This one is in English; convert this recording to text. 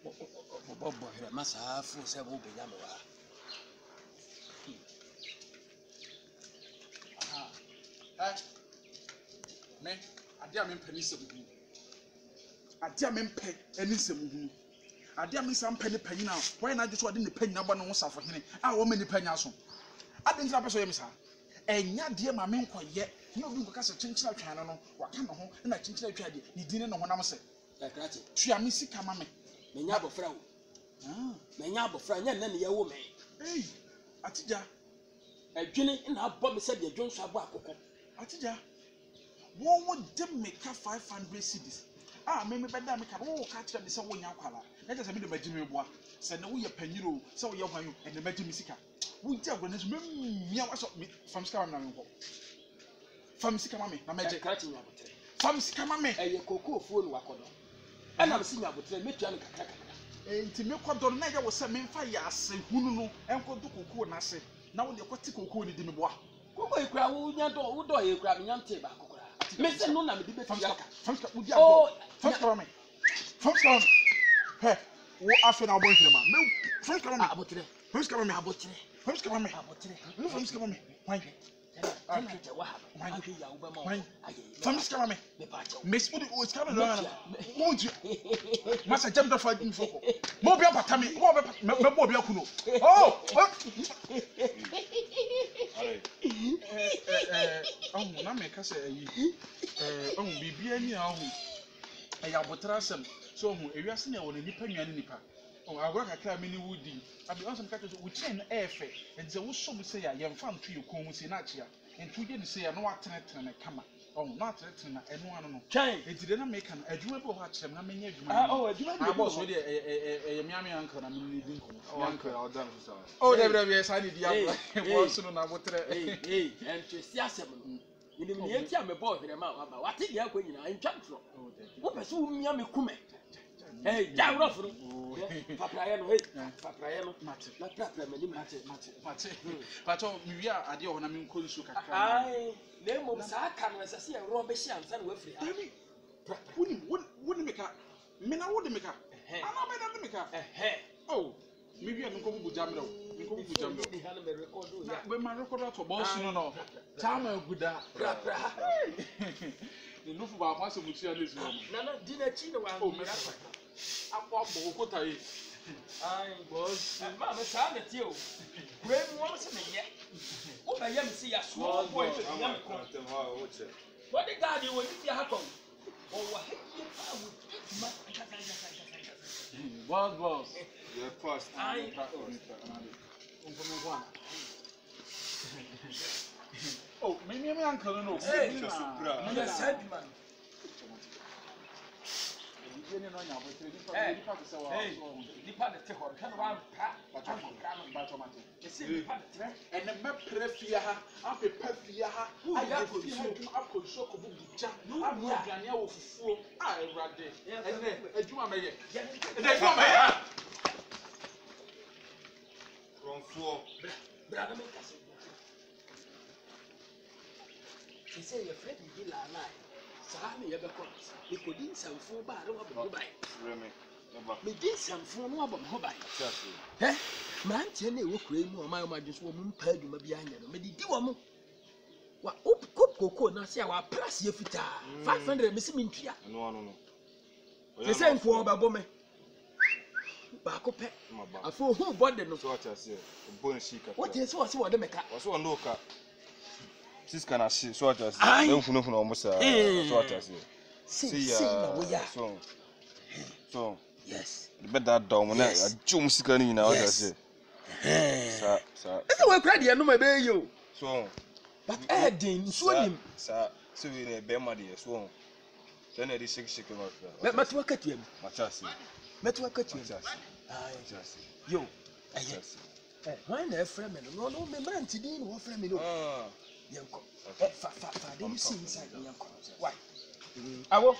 Bobo here masa fu se wo be ya me wa. Me ade a me mpani se mu. Ade a me mpe ani se mu. Ade a me sam pani panyi na why na just ade ne panyi na ba no safo hene a wo me ni panyi aso. Ade ntina peso ye me sa. Enya de ma me nkoye ni obi nkoka se chinchira twan no waka no ho na chinchira twa de ni din ne ho nam se. Krati. Tua me sika ma me. Me nya abofra wo. Me nya abofra nya nna ne ye wo me. Hey, Atigya. Adwene na abọ me se de adwon so abo akoko. Atigya. Wo de make 500 cedis. Me beda me ka wo ka kire me se wo nya kwala. Na je se me de magime boa. Se ne wo ye panyiro, se wo ye hwan e ne magime sika. Wo nti agro na so mia wa so fam sika na me nko. Fam sika ma me na meje. Krati nya abotre. Fam sika ma me. Eye koko ofuo no wakodo. Ana me si nya abotre metua no kakra kakra. Nti me kodo na ye wo se me mfa ya ase hunu no enko do koko na ase. Na wo de kwati koko ni di me boa. Koko ekura wo nya do wo do ekura me nya nte ba kokora. Me se no na me di be fam sika. Fam sika wo di abo. Fam sika ma me. Fam sika ma me. He, wo afi na bo nhire ma. Me fam sika ma me. Abotre. Fam sika ma me. Abotre. Fam sika ma me. Abotre. No fam sika ma me. Why? Ante wa ha. Ante ya wo ba ma. Fam sika ma me. Me ba cha. Me spudi o sika ma no. Mo nti. Masa jam da fa info ko. Mo bi apata me. Mo be me bo bi akuno. Oh! Na me ka se ayi. Bibia ni a ho. Ya botra asem. So hu ewiase na wona nipa nwane nipa. Agora kakra me ni wudi. Abi on some ka so wo chen na efe. Enze wo so mu se ya ye mfa ntu yekon mu se na achia. Entu ye ni se ya no atenetene na kama. Na atenetene na eno ano no. Chen. Edire na me ka na adwuma bi ho akyerem na menye adwuma. Adwuma bi. Boss we de ye miame anka na me ni din ko. Uncle, I'll done so. There yes I need ya. Boss no na botre. Ente si asem no. Ni me ye ti am bo hwere ma aba. Wate dia kwa nyina ntwa mfro. Wo pese wo mia me kume. Ja urofuru. Papraye no, papraye no. Mate. Na prapra mani mate. Pato mi wi ade ho na me nko nsu kakra. Ai, na mom sa aka no sese e ro be hia ansa na wafiri. Woni meka. Me na wodi meka. Ana be na meka. Oh, mi wi am nko bubu jamro. Nko bubu jamro. Ni ha na me record o ya. We ma record to boss no. Chama guda. Prapra. Ni nufu ba kwa so mutia lezu. Na di na chi na wa ngura kwa. Akwa bo okota yi. Ai boss. Ma me sa na ti o. Kure mu wo se me ye. Wo ba ye me se ya so boy se ya me ko. What the guy you if you happen. Oh wa he pa wo. Boss. Yeah, fast. Ai. Oh, me uncle no. Hey, just bra. you said man. Hey, nipa de te ho kan wa pa pa no mate. Ese nipa de te and the map prefia ha, ape pafia ha, I go so akọ so ko buja. Amu aduane a wo fufuo, a ewrade. Ene adwuma meye. Adwuma meye. From floor. brother me kase. He say your friend be la na. Sa me ye be ko. E ko din samfo ba re wa bo bai. Remy. Never. Me din samfo no wa bo bai. Exactly. Man tie na e wo kura mu o ma dwo so mo mpa adwuma bi anya no. Me di wo mo. Wa kop koko na se wa plus ye fita 500 me si me ntua. No. They say nko ba bo me. Ba ko pe. Afo hu body no. So what I say? Bon shika. What is what we dey make? So no ka. Sis kana shi so what I say. No funu omo sa. So what I say. See na we ya. So. Yes. The better down na ajum sika ni na what I say. Sa. Ese we kra de no ma be yo. So. But Edin, so him. Sa. So we na be ma de so. Then I shake no. But what kat you? Macho say. But what kat you? Yo. Yes. Why na friend me no me man ti din wo friend me no. Yanko. Fa dey see inside yanko. Why? Awo.